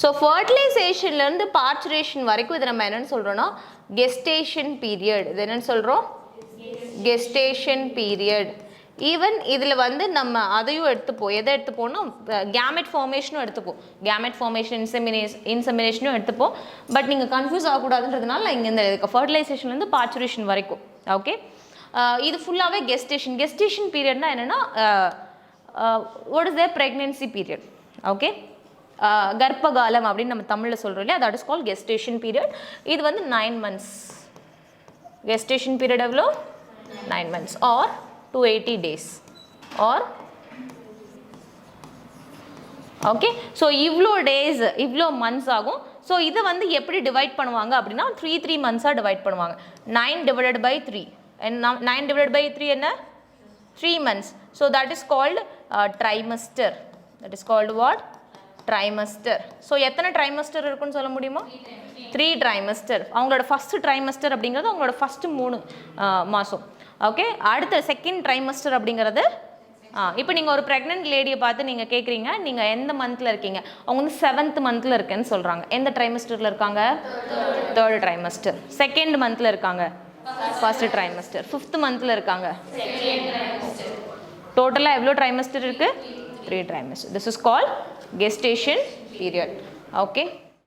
So ஃபர்டிலைசேஷன்லேருந்து parturition வரைக்கும் இதை நம்ம என்னென்னு சொல்கிறோன்னா கெஸ்டேஷன் பீரியட். இது என்னென்னு சொல்கிறோம்? Gestation period. ஈவன் இதில் வந்து நம்ம அதையும் எடுத்துப்போம். எதை எடுத்துப்போம்னா கேமெட் ஃபார்மேஷனும் எடுத்துப்போம். கேமெட் ஃபார்மேஷன் இன்செமினேஷனும் எடுத்துப்போம். பட் நீங்கள் கன்ஃபியூஸ் ஆகக்கூடாதுன்றதுனால இங்கே இந்த ஃபர்டிலைசேஷன்லேருந்து பார்ச்சுரேஷன் வரைக்கும். ஓகே, இது ஃபுல்லாகவே கெஸ்டேஷன். கெஸ்டேஷன் பீரியட்னா என்னென்னா what is the pregnancy period. Okay, கர்ப்பகாலம் அப்படின்னு நம்ம தமிழில் சொல்கிறோம் இல்லையா, that is call gestation period. இது வந்து 9 months. கெஸ்டேஷன் பீரியட் எவ்வளோ? 9 months or 280 days or okay. So இவ்வளோ டேஸ் இவ்வளோ மந்த்ஸ் ஆகும். ஸோ இதை வந்து எப்படி டிவைட் பண்ணுவாங்க அப்படின்னா 3 months டிவைட் பண்ணுவாங்க. 9 divided by 3 and 9 divided by 3 என்ன? 3 months. So that is called trimester. That is called what? Trimester. So எத்தனை ட்ரைமஸ்டர் இருக்குன்னு சொல்ல முடியுமா? 3 trimester. அவங்களோட ஃபஸ்ட்டு ட்ரைமஸ்டர் அப்படிங்கிறது அவங்களோட ஃபஸ்ட்டு 3 மாதம். ஓகே, அடுத்த செகண்ட் ட்ரைமஸ்டர் அப்படிங்கிறது இப்போ நீங்கள் ஒரு ப்ரெக்னென்ட் லேடியை பார்த்து நீங்கள் கேட்குறீங்க, நீங்கள் எந்த மந்தில் இருக்கீங்க? அவங்க வந்து 7th month இருக்கேன்னு சொல்கிறாங்க. எந்த ட்ரைமஸ்டரில் இருக்காங்க? 3rd trimester. 2nd month இருக்காங்க, 1st trimester. 5th month இருக்காங்க. டோட்டலாக எவ்வளோ ட்ரைமஸ்டர் இருக்குது? 3 trimester. This is called gestation period. Okay.